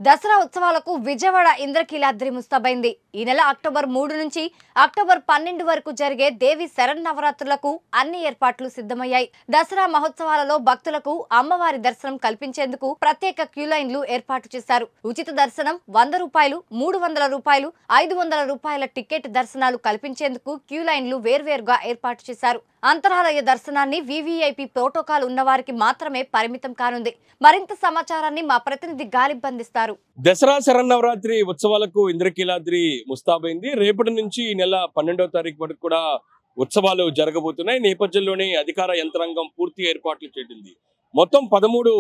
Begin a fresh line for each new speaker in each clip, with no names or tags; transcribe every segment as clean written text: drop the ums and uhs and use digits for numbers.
దసరా ఉత్సవాలకు విజయవాడ ఇంద్రకీలాద్రి ముస్తాబైంది. ఈ నెల అక్టోబర్ 3 నుంచి అక్టోబర్ 12 వరకు జరిగే దేవి శరన్నవరాత్రులకు అన్ని ఏర్పాట్లు సిద్ధమయ్యాయి. దసరా మహోత్సవాలలో భక్తులకు అమ్మవారి దర్శనం కల్పించేందుకు ప్రత్యేక క్యూ లైన్లు ఏర్పాటు చేశారు. ఉచిత దర్శనం 100 రూపాయలు, 300 రూపాయలు, 500 రూపాయల టికెట్ దర్శనాలు కల్పించేందుకు క్యూ లైన్లు వేర్వేరుగా ఏర్పాటు చేశారు. అంతరాలయ దర్శనాన్ని వివిఐపి ప్రోటోకాల్ ఉన్నవారికి మాత్రమే పరిమితం కానుంది. మరింత సమాచారాన్ని మా ప్రతినిధి గాలిబ్ అందిస్తారు.
దసరా శరన్నవరాత్రి ఉత్సవాలకు ఇంద్రకీలాద్రి ముస్తాబైంది. రేపటి నుంచి ఈ నెల 12వ తారీఖు వరకు కూడా ఉత్సవాలు జరగబోతున్నాయి. నేపథ్యంలోనే అధికార యంత్రాంగం పూర్తి ఏర్పాట్లు చేసింది. మొత్తం 13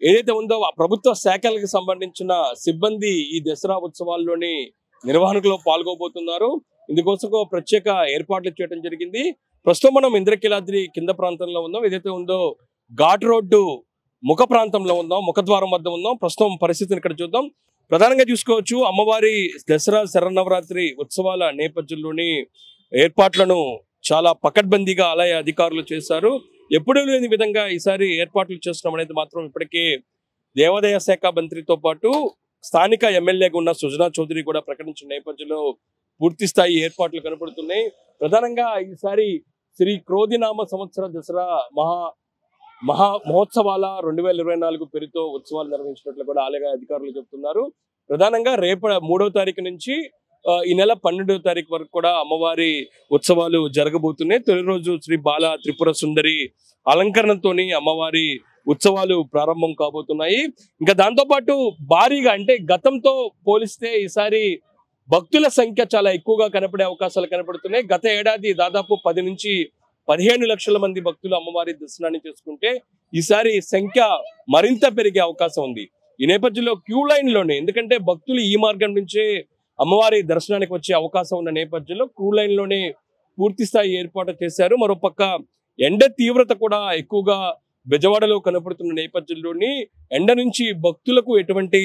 ఏదైతే ఉందో ప్రభుత్వ శాఖలకు సంబంధించిన సిబ్బంది ఈ దసరా ఉత్సవాల్లోని నిర్వహణలో పాల్గొబోతున్నారు. ఇందుకోసం ప్రత్యేక ఏర్పాట్లు చేయడం జరిగింది. ప్రస్తుతం మనం ఇంద్రకీలాద్రి కింద ప్రాంతంలో ఉన్నాం. ఏదైతే ఉందో ఘాట్ రోడ్డు ముఖ ప్రాంతంలో ఉందాం, ముఖద్వారం వద్ద ఉందాం. ప్రస్తుతం పరిస్థితిని ఇక్కడ చూద్దాం. ప్రధానంగా చూసుకోవచ్చు, అమ్మవారి దసరా శరన్నవరాత్రి ఉత్సవాల నేపథ్యంలోని ఏర్పాట్లను చాలా పకడ్బందీగా ఆలయ అధికారులు చేశారు. ఎప్పుడూ లేని విధంగా ఈసారి ఏర్పాట్లు చేస్తున్నాం అనేది మాత్రం ఇప్పటికే దేవాదాయ శాఖ మంత్రితో పాటు స్థానిక ఎమ్మెల్యేగా ఉన్న సుజనా చౌదరి కూడా ప్రకటించిన నేపథ్యంలో పూర్తి స్థాయి ఏర్పాట్లు కనబడుతున్నాయి. ప్రధానంగా ఈసారి శ్రీ క్రోధినామ సంవత్సర దసరా మహోత్సవాల 2024 పేరుతో ఉత్సవాలు నిర్వహించినట్లు కూడా ఆలయ అధికారులు చెబుతున్నారు. ప్రధానంగా రేపు 3వ తారీఖు నుంచి ఈ నెల 12వ తారీఖు వరకు కూడా అమ్మవారి ఉత్సవాలు జరగబోతున్నాయి. తొలి రోజు శ్రీ బాల త్రిపుర సుందరి అలంకరణతోని అమ్మవారి ఉత్సవాలు ప్రారంభం కాబోతున్నాయి. ఇంకా దాంతోపాటు భారీగా, అంటే గతంతో పోలిస్తే ఈసారి భక్తుల సంఖ్య చాలా ఎక్కువగా కనపడే అవకాశాలు కనపడుతున్నాయి. గత ఏడాది దాదాపు 10 నుంచి 15 లక్షల మంది భక్తులు అమ్మవారి దర్శనాన్ని చేసుకుంటే ఈసారి సంఖ్య మరింత పెరిగే అవకాశం ఉంది. ఈ నేపథ్యంలో క్యూ లైన్లోనే, ఎందుకంటే భక్తులు ఈ మార్గం నుంచే అమ్మవారి దర్శనానికి వచ్చే అవకాశం ఉన్న నేపథ్యంలో క్యూ లైన్లోనే పూర్తి స్థాయి ఏర్పాటు చేశారు. మరోపక్క ఎండ తీవ్రత కూడా ఎక్కువగా బెజవాడలో కనపడుతున్న నేపథ్యంలోని ఎండ నుంచి భక్తులకు ఎటువంటి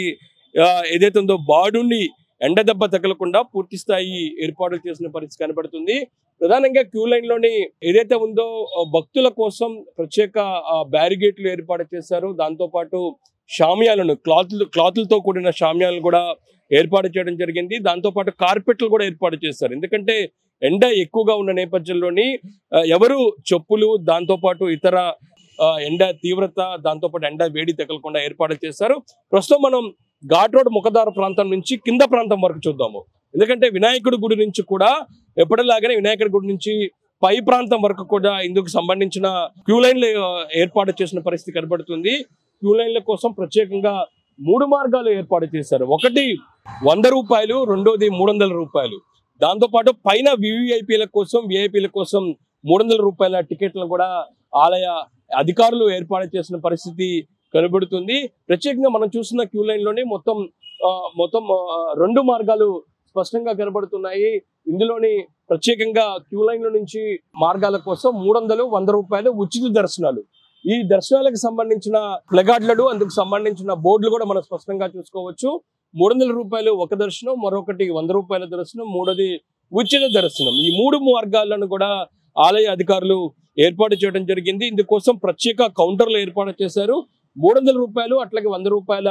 ఏదైతే ఉందో బాడుండి ఎండ దెబ్బ తగలకుండా పూర్తి స్థాయి ఏర్పాట్లు చేసిన పరిస్థితి కనబడుతుంది. ప్రధానంగా క్యూ లైన్ లోని ఏదైతే ఉందో భక్తుల ప్రత్యేక బ్యారిగేట్లు ఏర్పాటు చేశారు. దాంతో పాటు షామియాలను, క్లాతులతో కూడిన షామియాలను కూడా ఏర్పాటు చేయడం జరిగింది. దాంతో పాటు కార్పెట్లు కూడా ఏర్పాటు చేశారు. ఎందుకంటే ఎండ ఎక్కువగా ఉన్న నేపథ్యంలోని ఎవరు చెప్పులు, దాంతో పాటు ఇతర ఎండ తీవ్రత, దాంతో పాటు ఎండ వేడి తగలకుండా ఏర్పాటు చేశారు. ప్రస్తుతం మనం ఘాట్ రోడ్ ముఖద్వార ప్రాంతం నుంచి కింద ప్రాంతం వరకు చూద్దాము. ఎందుకంటే వినాయకుడి గుడి నుంచి కూడా ఎప్పటిలాగానే వినాయకుడి గుడి నుంచి పై ప్రాంతం వరకు కూడా ఇందుకు సంబంధించిన క్యూ లైన్లు ఏర్పాటు చేసిన పరిస్థితి కనబడుతుంది. క్యూ లైన్ల కోసం ప్రత్యేకంగా 3 మార్గాలు ఏర్పాటు చేశారు. ఒకటి 100 రూపాయలు, రెండోది 300 రూపాయలు. దాంతోపాటు పైన వివిఐపీల కోసం, విఐపీల కోసం 300 రూపాయల టికెట్లను కూడా ఆలయ అధికారులు ఏర్పాటు చేసిన పరిస్థితి కనబడుతుంది. ప్రత్యేకంగా మనం చూస్తున్న క్యూ లైన్ లోనే మొత్తం 2 మార్గాలు స్పష్టంగా కనబడుతున్నాయి. ఇందులోని ప్రత్యేకంగా క్యూ లైన్ లో నుంచి మార్గాల కోసం 300, 100 రూపాయలు ఉచిత దర్శనాలు. ఈ దర్శనాలకు సంబంధించిన ప్లగార్డులు, అందుకు సంబంధించిన బోర్డులు కూడా మనం స్పష్టంగా చూసుకోవచ్చు. 300 రూపాయలు ఒక దర్శనం, మరొకటి 100 రూపాయల దర్శనం, మూడోది ఉచిత దర్శనం. ఈ 3 మార్గాలను కూడా ఆలయ అధికారులు ఏర్పాటు చేయడం జరిగింది. ఇందుకోసం ప్రత్యేక కౌంటర్లు ఏర్పాటు చేశారు. 300 రూపాయలు అట్లాగే 100 రూపాయల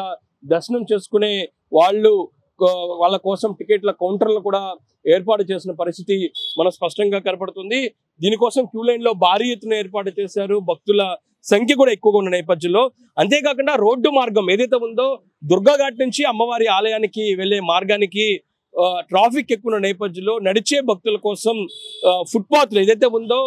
దర్శనం చేసుకునే వాళ్ళ కోసం టికెట్ల కౌంటర్లు కూడా ఏర్పాటు చేసిన పరిస్థితి మనం స్పష్టంగా కనపడుతుంది. దీనికోసం క్యూ లైన్ లో భారీ ఎత్తున ఏర్పాటు చేశారు. భక్తుల సంఖ్య కూడా ఎక్కువగా ఉన్న నేపథ్యంలో, అంతేకాకుండా రోడ్డు మార్గం ఏదైతే ఉందో దుర్గాఘాట్ నుంచి అమ్మవారి ఆలయానికి వెళ్లే మార్గానికి ట్రాఫిక్ ఎక్కువ ఉన్న నేపథ్యంలో నడిచే భక్తుల కోసం ఫుట్పాత్లు ఏదైతే ఉందో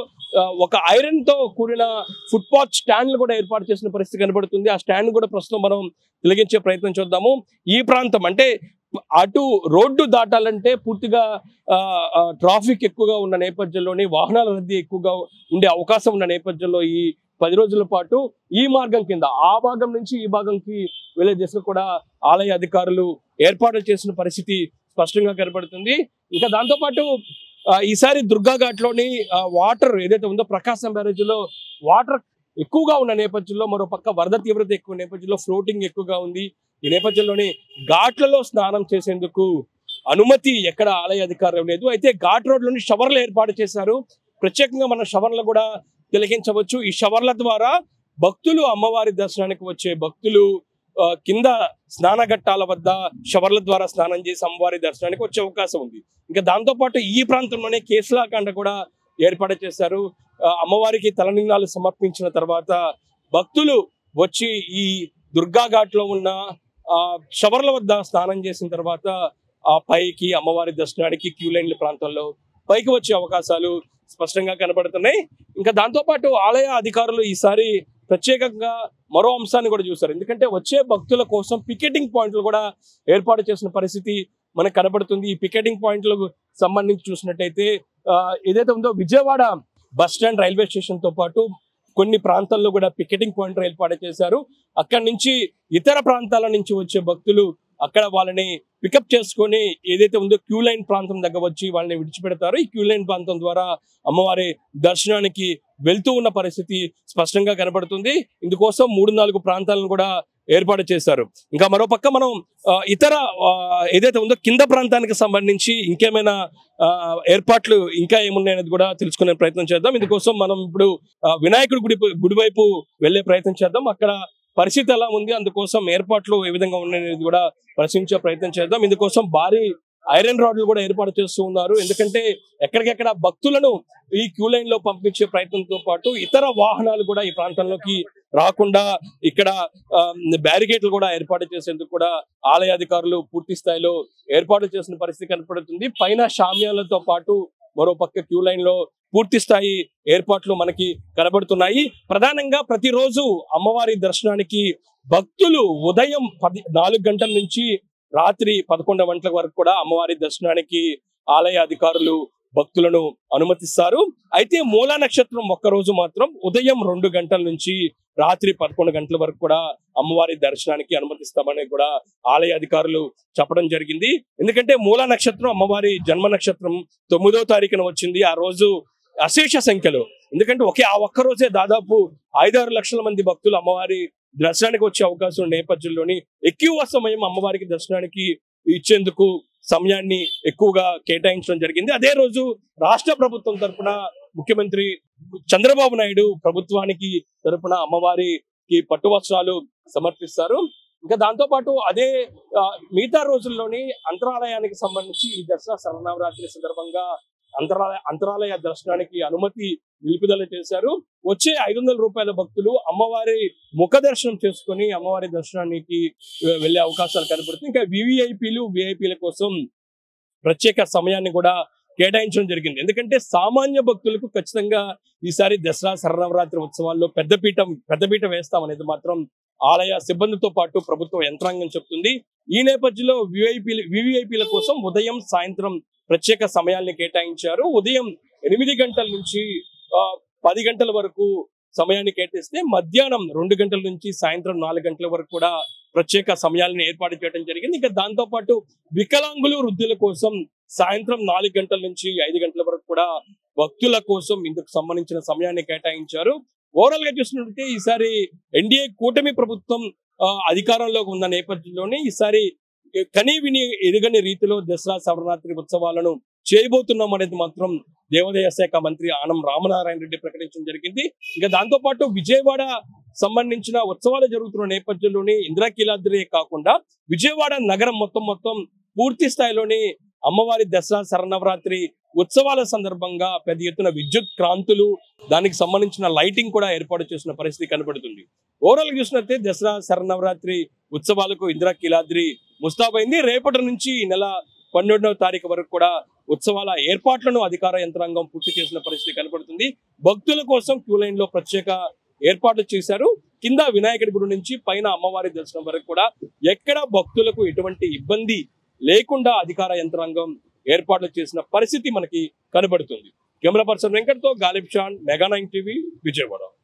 ఒక ఐరన్ తో కూడిన ఫుట్పాత్ స్టాండ్లు కూడా ఏర్పాటు చేసిన పరిస్థితి కనబడుతుంది. ఆ స్టాండ్ కూడా ప్రస్తుతం మనం తొలగించే ప్రయత్నం చూద్దాము. ఈ ప్రాంతం అంటే అటు రోడ్డు దాటాలంటే పూర్తిగా ట్రాఫిక్ ఎక్కువగా ఉన్న నేపథ్యంలోని వాహనాల రద్దీ ఎక్కువగా ఉండే అవకాశం ఉన్న నేపథ్యంలో ఈ 10 రోజుల పాటు ఈ మార్గం కింద ఆ భాగం నుంచి ఈ భాగంకి వెళ్లే దిశగా కూడా ఆలయ అధికారులు ఏర్పాట్లు చేసిన పరిస్థితి స్పష్టంగా కనబడుతుంది. ఇంకా దాంతోపాటు ఈసారి దుర్గాఘాట్ లోని వాటర్ ఏదైతే ఉందో ప్రకాశం బ్యారేజ్ లో వాటర్ ఎక్కువగా ఉన్న నేపథ్యంలో, మరో పక్క వరద తీవ్రత ఎక్కువ నేపథ్యంలో ఫ్లోటింగ్ ఎక్కువగా ఉంది. ఈ నేపథ్యంలోని ఘాట్లలో స్నానం చేసేందుకు అనుమతి ఎక్కడ ఆలయ అధికారులు లేదు. అయితే ఘాట్ రోడ్ లోని షవర్లు ఏర్పాటు చేశారు. ప్రత్యేకంగా మన షవర్లు కూడా తిలకించవచ్చు. ఈ షవర్ల ద్వారా భక్తులు, అమ్మవారి దర్శనానికి వచ్చే భక్తులు కింద స్నానఘట్టాల వద్ద షవర్ల ద్వారా స్నానం చేసి అమ్మవారి దర్శనానికి వచ్చే అవకాశం ఉంది. ఇంకా దాంతో పాటు ఈ ప్రాంతంలోనే కేసులాకాండ కూడా ఏర్పాటు చేశారు. అమ్మవారికి తలనిన్నాలు సమర్పించిన తర్వాత భక్తులు వచ్చి ఈ దుర్గా ఘాట్ లో ఉన్న షవర్ల వద్ద స్నానం చేసిన తర్వాత ఆ పైకి అమ్మవారి దర్శనానికి క్యూ లైన్ల ప్రాంతంలో పైకి వచ్చే అవకాశాలు స్పష్టంగా కనబడుతున్నాయి. ఇంకా దాంతో పాటు ఆలయ అధికారులు ఈసారి ప్రత్యేకంగా మరో అంశాన్ని కూడా చూస్తారు. ఎందుకంటే వచ్చే భక్తుల కోసం పికెటింగ్ పాయింట్లు కూడా ఏర్పాటు చేసిన పరిస్థితి మనకు కనబడుతుంది. ఈ పికెటింగ్ పాయింట్లకు సంబంధించి చూసినట్టయితే ఏదైతే ఉందో Vijayawada bus stand railway station తో పాటు కొన్ని ప్రాంతాల్లో కూడా పికెటింగ్ పాయింట్లు ఏర్పాటు చేశారు. అక్కడి నుంచి ఇతర ప్రాంతాల నుంచి వచ్చే భక్తులు అక్కడ వాళ్ళని పికప్ చేసుకొని ఏదైతే ఉందో క్యూ లైన్ ప్రాంతం దగ్గర వచ్చి వాళ్ళని విడిచిపెడతారు. ఈ క్యూ లైన్ ప్రాంతం ద్వారా అమ్మవారి దర్శనానికి వెళ్తూ ఉన్న పరిస్థితి స్పష్టంగా కనబడుతుంది. ఇందుకోసం 3-4 ప్రాంతాలను కూడా ఏర్పాటు చేశారు. ఇంకా మరోపక్క మనం ఇతర ఏదైతే ఉందో కింద ప్రాంతానికి సంబంధించి ఇంకేమైనా ఏర్పాట్లు ఇంకా ఏమున్నాయనేది కూడా తెలుసుకునే ప్రయత్నం చేద్దాం. ఇందుకోసం మనం ఇప్పుడు వినాయకుడి గుడి వైపు వెళ్లే ప్రయత్నం చేద్దాం. అక్కడ పరిస్థితి ఎలా ఉంది, అందుకోసం ఏర్పాట్లు ఏ విధంగా ఉన్నాయనేది కూడా పరిశీలించే ప్రయత్నం చేద్దాం. ఇందుకోసం భారీ ఐరన్ రాడ్లు కూడా ఏర్పాటు చేస్తూ ఉన్నారు. ఎందుకంటే ఎక్కడికెక్కడ భక్తులను ఈ క్యూ లైన్ లో పంపించే ప్రయత్నంతో పాటు ఇతర వాహనాలు కూడా ఈ ప్రాంతంలోకి రాకుండా ఇక్కడ బ్యారికేడ్లు కూడా ఏర్పాటు చేసేందుకు కూడా ఆలయ అధికారులు పూర్తి స్థాయిలో ఏర్పాటు చేసిన పరిస్థితి కనపడుతుంది. పైన షామ్యాలతో పాటు మరో పక్క క్యూ లైన్ లో పూర్తి స్థాయి ఏర్పాట్లు మనకి కనబడుతున్నాయి. ప్రధానంగా ప్రతిరోజు అమ్మవారి దర్శనానికి భక్తులు ఉదయం 4 గంటల నుంచి రాత్రి 11 గంటల వరకు కూడా అమ్మవారి దర్శనానికి ఆలయ అధికారులు భక్తులను అనుమతిస్తారు. అయితే మూలా నక్షత్రం ఒక్కరోజు మాత్రం ఉదయం 2 గంటల నుంచి రాత్రి 11 గంటల వరకు కూడా అమ్మవారి దర్శనానికి అనుమతిస్తామని కూడా ఆలయ అధికారులు చెప్పడం జరిగింది. ఎందుకంటే మూలా నక్షత్రం అమ్మవారి జన్మ నక్షత్రం 9వ తారీఖున వచ్చింది. ఆ రోజు అశేష సంఖ్యలో, ఎందుకంటే ఆ ఒక్క రోజే దాదాపు 5-6 లక్షల మంది భక్తులు అమ్మవారి దర్శనానికి వచ్చే అవకాశం నేపథ్యంలోని ఎక్కువ సమయం అమ్మవారికి దర్శనానికి ఇచ్చేందుకు సమయాన్ని ఎక్కువగా కేటాయించడం జరిగింది. అదే రోజు రాష్ట్ర ప్రభుత్వం తరఫున ముఖ్యమంత్రి చంద్రబాబు నాయుడు ప్రభుత్వానికి తరఫున అమ్మవారికి పట్టు వస్త్రాలు సమర్పిస్తారు. ఇంకా దాంతో పాటు అదే మిగతా రోజుల్లోని అంతరాలయానికి సంబంధించి ఈ దసరా శరన్నవరాత్రి సందర్భంగా అంతరాలయ దర్శనానికి అనుమతి నిలుపుదల చేశారు. వచ్చే 500 రూపాయల భక్తులు అమ్మవారి ముఖ దర్శనం చేసుకుని అమ్మవారి దర్శనానికి వెళ్లే అవకాశాలు కనబడుతుంది. ఇంకా విఐపీల కోసం ప్రత్యేక సమయాన్ని కూడా కేటాయించడం జరిగింది. ఎందుకంటే సామాన్య భక్తులకు ఖచ్చితంగా ఈసారి దసరా శరన్నవరాత్రి ఉత్సవాల్లో పెద్దపీట వేస్తామనేది మాత్రం ఆలయ సిబ్బందితో పాటు ప్రభుత్వ యంత్రాంగం చెప్తుంది. ఈ నేపథ్యంలో వివిఐపీల కోసం ఉదయం సాయంత్రం ప్రత్యేక సమయాల్ని కేటాయించారు. ఉదయం 8 గంటల నుంచి 10 గంటల వరకు సమయాన్ని కేటాయిస్తే మధ్యాహ్నం 2 గంటల నుంచి సాయంత్రం 4 గంటల వరకు కూడా ప్రత్యేక సమయాలను ఏర్పాటు చేయడం జరిగింది. ఇంకా దాంతో పాటు వికలాంగులు వృద్ధుల కోసం సాయంత్రం 4 గంటల నుంచి 5 గంటల వరకు కూడా భక్తుల కోసం ఇందుకు సంబంధించిన సమయాన్ని కేటాయించారు. ఓవరాల్ గా చూసినట్లయితే ఈసారి ఎన్డీఏ కూటమి ప్రభుత్వం అధికారంలోకి ఉన్న నేపథ్యంలోనే ఈసారి కనీవిని ఎరుగని రీతిలో దసరా శరన్నవరాత్రి ఉత్సవాలను చేయబోతున్నాం అనేది మాత్రం దేవాదాయ శాఖ మంత్రి ఆనం రామనారాయణ రెడ్డి ప్రకటించడం జరిగింది. ఇంకా దాంతో పాటు విజయవాడ సంబంధించిన ఉత్సవాలు జరుగుతున్న నేపథ్యంలోనే ఇంద్రకీలాద్రి కాకుండా విజయవాడ నగరం మొత్తం పూర్తి స్థాయిలోనే అమ్మవారి దసరా శరన్నవరాత్రి ఉత్సవాల సందర్భంగా పెద్ద ఎత్తున విద్యుత్ క్రాంతులు, దానికి సంబంధించిన లైటింగ్ కూడా ఏర్పాటు చేసిన పరిస్థితి కనబడుతుంది. ఓవరాల్ చూసినట్లయితే దసరా శరన్నవరాత్రి ఉత్సవాలకు ఇంద్రకీలాద్రి ముస్తాబైంది. రేపటి నుంచి ఈ నెల 12వ తారీఖు వరకు కూడా ఉత్సవాల ఏర్పాట్లను అధికార యంత్రాంగం పూర్తి చేసిన పరిస్థితి కనబడుతుంది. భక్తుల కోసం క్యూ లైన్ లో ప్రత్యేక ఏర్పాట్లు చేశారు. కింద వినాయకుడి గుడి నుంచి పైన అమ్మవారి దర్శనం వరకు కూడా ఎక్కడ భక్తులకు ఎటువంటి ఇబ్బంది లేకుండా అధికార యంత్రాంగం ఏర్పాట్లు చేసిన పరిస్థితి మనకి కనబడుతుంది. కెమెరా పర్సన్ వెంకట్తో గాలిబ్ షాన్, మెగా 9 టీవీ, విజయవాడ.